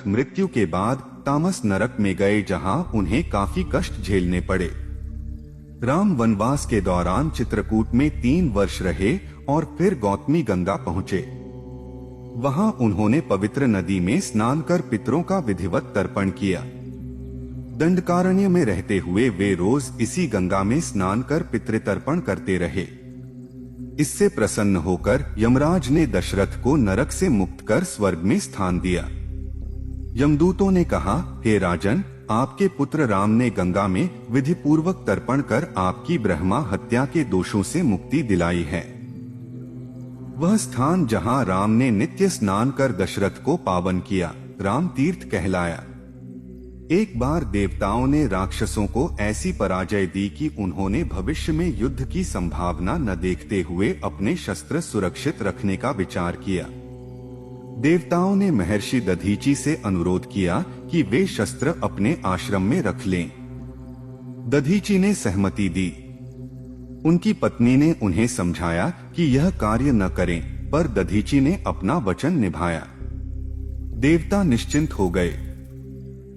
मृत्यु के बाद तामस नरक में गए, जहां उन्हें काफी कष्ट झेलने पड़े। राम वनवास के दौरान चित्रकूट में 3 वर्ष रहे और फिर गौतमी गंगा पहुँचे। वहां उन्होंने पवित्र नदी में स्नान कर पितरों का विधिवत तर्पण किया। दंडकारण्य में रहते हुए वे रोज इसी गंगा में स्नान कर पितृतर्पण करते रहे। इससे प्रसन्न होकर यमराज ने दशरथ को नरक से मुक्त कर स्वर्ग में स्थान दिया। यमदूतों ने कहा, हे राजन, आपके पुत्र राम ने गंगा में विधि पूर्वक तर्पण कर आपकी ब्रह्मा हत्या के दोषों से मुक्ति दिलाई है। वह स्थान जहां राम ने नित्य स्नान कर दशरथ को पावन किया, राम तीर्थ कहलाया। एक बार देवताओं ने राक्षसों को ऐसी पराजय दी कि उन्होंने भविष्य में युद्ध की संभावना न देखते हुए अपने शस्त्र सुरक्षित रखने का विचार किया। देवताओं ने महर्षि दधीची से अनुरोध किया कि वे शस्त्र अपने आश्रम में रख लें। दधीची ने सहमति दी। उनकी पत्नी ने उन्हें समझाया कि यह कार्य न करें, पर दधीची ने अपना वचन निभाया। देवता निश्चिंत हो गए।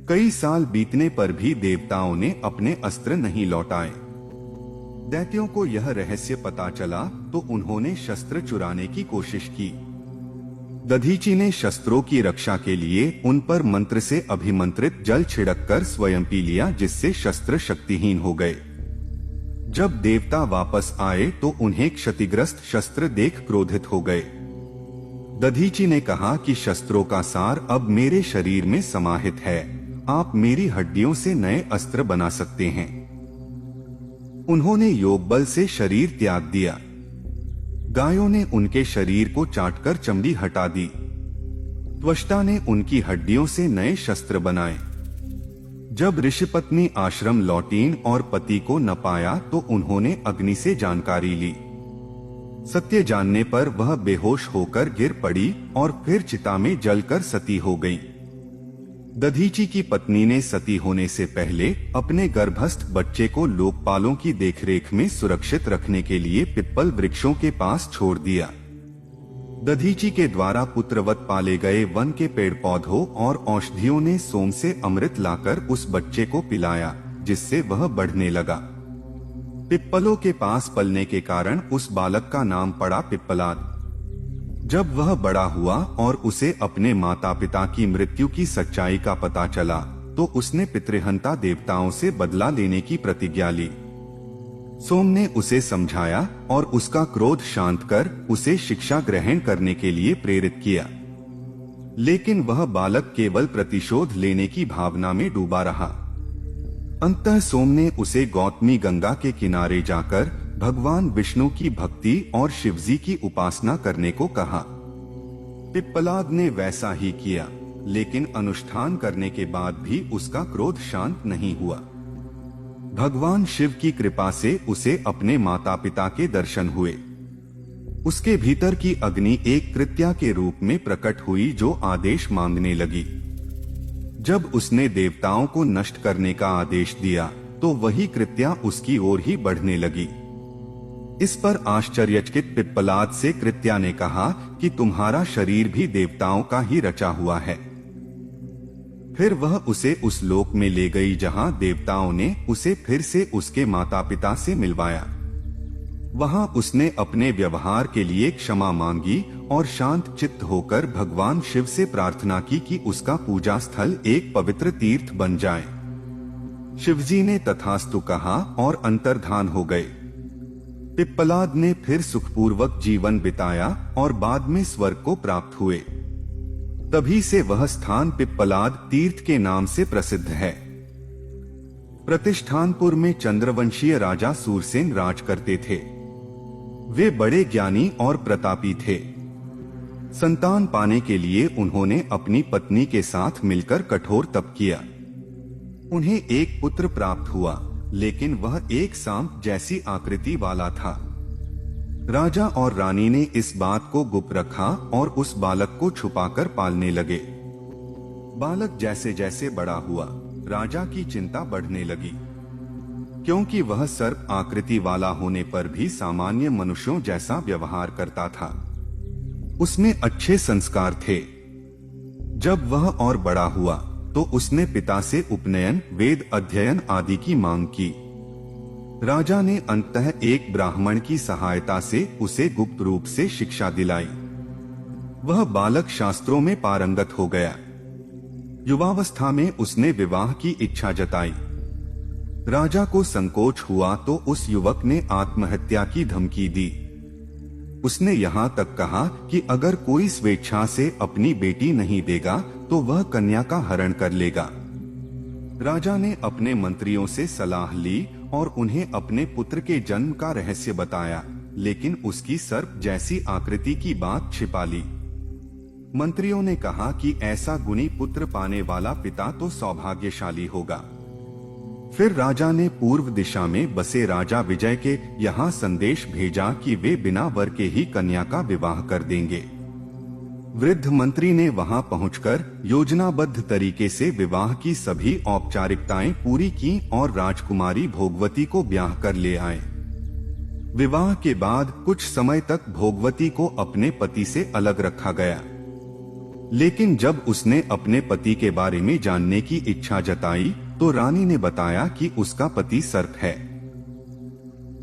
कई साल बीतने पर भी देवताओं ने अपने अस्त्र नहीं लौटाए। दैत्यों को यह रहस्य पता चला तो उन्होंने शस्त्र चुराने की कोशिश की। दधीची ने शस्त्रों की रक्षा के लिए उन पर मंत्र से अभिमंत्रित जल छिड़ककर स्वयं पी लिया, जिससे शस्त्र शक्तिहीन हो गए। जब देवता वापस आए तो उन्हें क्षतिग्रस्त शस्त्र देख क्रोधित हो गए। दधीची ने कहा कि शस्त्रों का सार अब मेरे शरीर में समाहित है, आप मेरी हड्डियों से नए अस्त्र बना सकते हैं। उन्होंने योग बल से शरीर त्याग दिया। गायों ने उनके शरीर को चाटकर चमड़ी हटा दी। त्वष्टा ने उनकी हड्डियों से नए शस्त्र बनाए। जब ऋषिपत्नी आश्रम लौटीं और पति को न पाया तो उन्होंने अग्नि से जानकारी ली। सत्य जानने पर वह बेहोश होकर गिर पड़ी और फिर चिता में जलकर सती हो गई। दधीची की पत्नी ने सती होने से पहले अपने गर्भस्थ बच्चे को लोकपालों की देखरेख में सुरक्षित रखने के लिए पिप्पल वृक्षों के पास छोड़ दिया। दधीची के द्वारा पुत्रवत पाले गए वन के पेड़ पौधों और औषधियों ने सोम से अमृत लाकर उस बच्चे को पिलाया, जिससे वह बढ़ने लगा। पिप्पलों के पास पलने के कारण उस बालक का नाम पड़ा पिप्पलाद। जब वह बड़ा हुआ और उसे अपने माता पिता की मृत्यु की सच्चाई का पता चला तो उसने पितृहंता देवताओं से बदला लेने की प्रतिज्ञा ली। सोम ने उसे समझाया और उसका क्रोध शांत कर उसे शिक्षा ग्रहण करने के लिए प्रेरित किया। लेकिन वह बालक केवल प्रतिशोध लेने की भावना में डूबा रहा। अंततः सोम ने उसे गौतमी गंगा के किनारे जाकर भगवान विष्णु की भक्ति और शिवजी की उपासना करने को कहा। पिप्पलाद ने वैसा ही किया, लेकिन अनुष्ठान करने के बाद भी उसका क्रोध शांत नहीं हुआ। भगवान शिव की कृपा से उसे अपने माता पिता के दर्शन हुए। उसके भीतर की अग्नि एक कृत्या के रूप में प्रकट हुई जो आदेश मांगने लगी। जब उसने देवताओं को नष्ट करने का आदेश दिया तो वही कृत्या उसकी ओर ही बढ़ने लगी। इस पर आश्चर्यचकित पिप्पलाद से कृत्या ने कहा कि तुम्हारा शरीर भी देवताओं का ही रचा हुआ है। फिर वह उसे उस लोक में ले गई जहां देवताओं ने उसे फिर से उसके माता पिता से मिलवाया। वहां उसने अपने व्यवहार के लिए क्षमा मांगी और शांत चित्त होकर भगवान शिव से प्रार्थना की कि उसका पूजा स्थल एक पवित्र तीर्थ बन जाए। शिवजी ने तथास्तु कहा और अंतर्धान हो गए। पिप्पलाद ने फिर सुखपूर्वक जीवन बिताया और बाद में स्वर्ग को प्राप्त हुए। तभी से वह स्थान पिप्पलाद तीर्थ के नाम से प्रसिद्ध है। प्रतिष्ठानपुर में चंद्रवंशीय राजा सूरसेन राज करते थे। वे बड़े ज्ञानी और प्रतापी थे। संतान पाने के लिए उन्होंने अपनी पत्नी के साथ मिलकर कठोर तप किया। उन्हें एक पुत्र प्राप्त हुआ, लेकिन वह एक सांप जैसी आकृति वाला था। राजा और रानी ने इस बात को गुप्त रखा और उस बालक को छुपाकर पालने लगे। बालक जैसे जैसे बड़ा हुआ, राजा की चिंता बढ़ने लगी, क्योंकि वह सर्प आकृति वाला होने पर भी सामान्य मनुष्यों जैसा व्यवहार करता था। उसमें अच्छे संस्कार थे। जब वह और बड़ा हुआ तो उसने पिता से उपनयन, वेद अध्ययन आदि की मांग की। राजा ने अंततः एक ब्राह्मण की सहायता से उसे गुप्त रूप से शिक्षा दिलाई। वह बालक शास्त्रों में पारंगत हो गया। युवावस्था में उसने विवाह की इच्छा जताई। राजा को संकोच हुआ तो उस युवक ने आत्महत्या की धमकी दी। उसने यहाँ तक कहा कि अगर कोई स्वेच्छा से अपनी बेटी नहीं देगा तो वह कन्या का हरण कर लेगा। राजा ने अपने मंत्रियों से सलाह ली और उन्हें अपने पुत्र के जन्म का रहस्य बताया, लेकिन उसकी सर्प जैसी आकृति की बात छिपा ली। मंत्रियों ने कहा कि ऐसा गुणी पुत्र पाने वाला पिता तो सौभाग्यशाली होगा। फिर राजा ने पूर्व दिशा में बसे राजा विजय के यहाँ संदेश भेजा कि वे बिना वर के ही कन्या का विवाह कर देंगे। वृद्ध मंत्री ने वहां पहुंचकर योजनाबद्ध तरीके से विवाह की सभी औपचारिकताएं पूरी की और राजकुमारी भोगवती को ब्याह कर ले आए। विवाह के बाद कुछ समय तक भोगवती को अपने पति से अलग रखा गया, लेकिन जब उसने अपने पति के बारे में जानने की इच्छा जताई तो रानी ने बताया कि उसका पति सर्प है।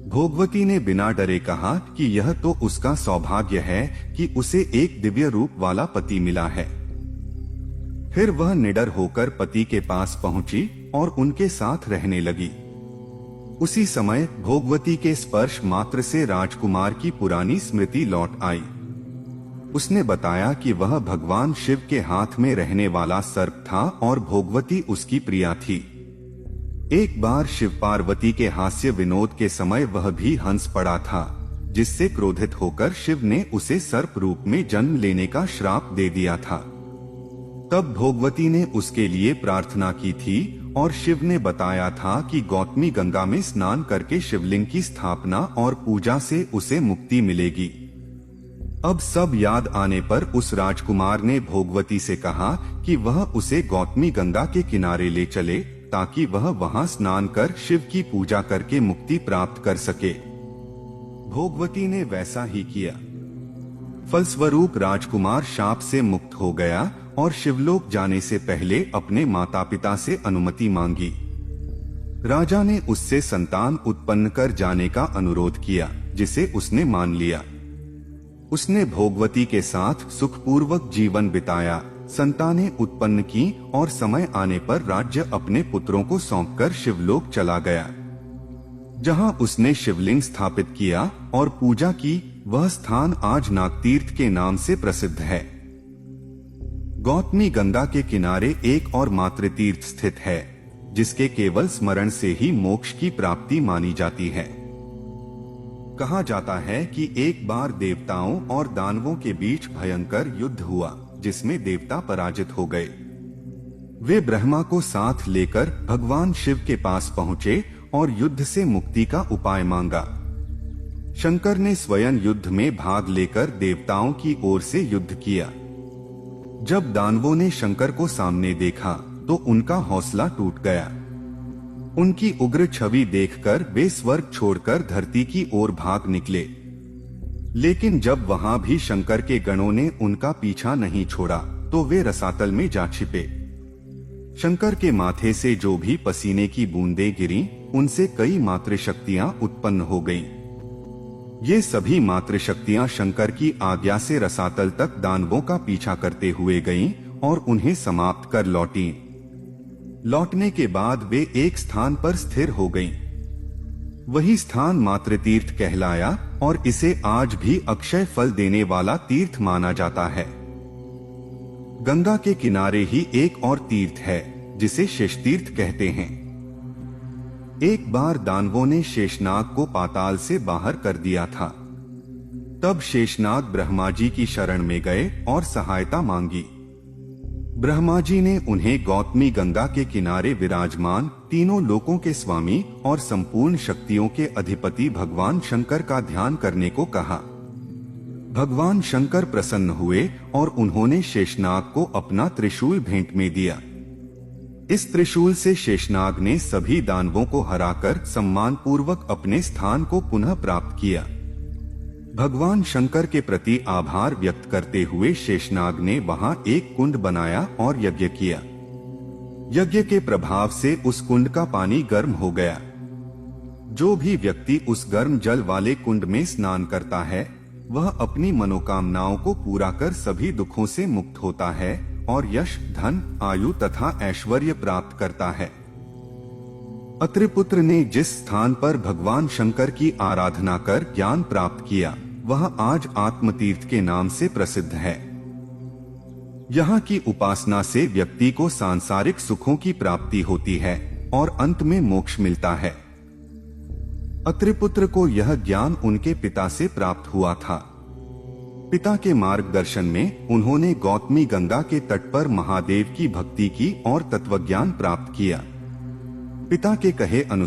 भोगवती ने बिना डरे कहा कि यह तो उसका सौभाग्य है कि उसे एक दिव्य रूप वाला पति मिला है। फिर वह निडर होकर पति के पास पहुंची और उनके साथ रहने लगी। उसी समय भोगवती के स्पर्श मात्र से राजकुमार की पुरानी स्मृति लौट आई। उसने बताया कि वह भगवान शिव के हाथ में रहने वाला सर्प था और भोगवती उसकी प्रिया थी। एक बार शिव पार्वती के हास्य विनोद के समय वह भी हंस पड़ा था, जिससे क्रोधित होकर शिव ने उसे सर्प रूप में जन्म लेने का श्राप दे दिया था। तब भोगवती ने उसके लिए प्रार्थना की थी और शिव ने बताया था कि गौतमी गंगा में स्नान करके शिवलिंग की स्थापना और पूजा से उसे मुक्ति मिलेगी। अब सब याद आने पर उस राजकुमार ने भोगवती से कहा कि वह उसे गौतमी गंगा के किनारे ले चले ताकि वह वहां स्नान कर शिव की पूजा करके मुक्ति प्राप्त कर सके। भोगवती ने वैसा ही किया। फलस्वरूप राजकुमार शाप से मुक्त हो गया और शिवलोक जाने से पहले अपने माता पिता से अनुमति मांगी। राजा ने उससे संतान उत्पन्न कर जाने का अनुरोध किया, जिसे उसने मान लिया। उसने भोगवती के साथ सुखपूर्वक जीवन बिताया, संतानें उत्पन्न की और समय आने पर राज्य अपने पुत्रों को सौंपकर शिवलोक चला गया, जहां उसने शिवलिंग स्थापित किया और पूजा की। वह स्थान आज नागतीर्थ के नाम से प्रसिद्ध है। गौतमी गंगा के किनारे एक और मातृ तीर्थ स्थित है, जिसके केवल स्मरण से ही मोक्ष की प्राप्ति मानी जाती है। कहा जाता है कि एक बार देवताओं और दानवों के बीच भयंकर युद्ध हुआ, जिसमें देवता पराजित हो गए। वे ब्रह्मा को साथ लेकर भगवान शिव के पास पहुंचे और युद्ध से मुक्ति का उपाय मांगा। शंकर ने स्वयं युद्ध में भाग लेकर देवताओं की ओर से युद्ध किया। जब दानवों ने शंकर को सामने देखा तो उनका हौसला टूट गया। उनकी उग्र छवि देखकर वे स्वर्ग छोड़कर धरती की ओर भाग निकले। लेकिन जब वहां भी शंकर के गणों ने उनका पीछा नहीं छोड़ा तो वे रसातल में जा छिपे। शंकर के माथे से जो भी पसीने की बूंदें गिरीं, उनसे कई मातृशक्तियां उत्पन्न हो गईं। ये सभी मातृशक्तियां शंकर की आज्ञा से रसातल तक दानवों का पीछा करते हुए गईं और उन्हें समाप्त कर लौटीं। लौटने के बाद वे एक स्थान पर स्थिर हो गईं। वही स्थान मातृतीर्थ कहलाया और इसे आज भी अक्षय फल देने वाला तीर्थ माना जाता है। गंगा के किनारे ही एक और तीर्थ है, जिसे शेषतीर्थ कहते हैं। एक बार दानवों ने शेषनाग को पाताल से बाहर कर दिया था। तब शेषनाग ब्रह्मा जी की शरण में गए और सहायता मांगी। ब्रह्मा जी ने उन्हें गौतमी गंगा के किनारे विराजमान तीनों लोकों के स्वामी और संपूर्ण शक्तियों के अधिपति भगवान शंकर का ध्यान करने को कहा। भगवान शंकर प्रसन्न हुए और उन्होंने शेषनाग को अपना त्रिशूल भेंट में दिया। इस त्रिशूल से शेषनाग ने सभी दानवों को हराकर सम्मान पूर्वक अपने स्थान को पुनः प्राप्त किया। भगवान शंकर के प्रति आभार व्यक्त करते हुए शेषनाग ने वहां एक कुंड बनाया और यज्ञ किया। यज्ञ के प्रभाव से उस कुंड का पानी गर्म हो गया। जो भी व्यक्ति उस गर्म जल वाले कुंड में स्नान करता है वह अपनी मनोकामनाओं को पूरा कर सभी दुखों से मुक्त होता है और यश, धन, आयु तथा ऐश्वर्य प्राप्त करता है। अत्रिपुत्र ने जिस स्थान पर भगवान शंकर की आराधना कर ज्ञान प्राप्त किया वह आज आत्मतीर्थ के नाम से प्रसिद्ध है। यहाँ की उपासना से व्यक्ति को सांसारिक सुखों की प्राप्ति होती है और अंत में मोक्ष मिलता है। अत्रिपुत्र को यह ज्ञान उनके पिता से प्राप्त हुआ था। पिता के मार्गदर्शन में उन्होंने गौतमी गंगा के तट पर महादेव की भक्ति की और तत्वज्ञान प्राप्त किया। पिता के कहे अनुसार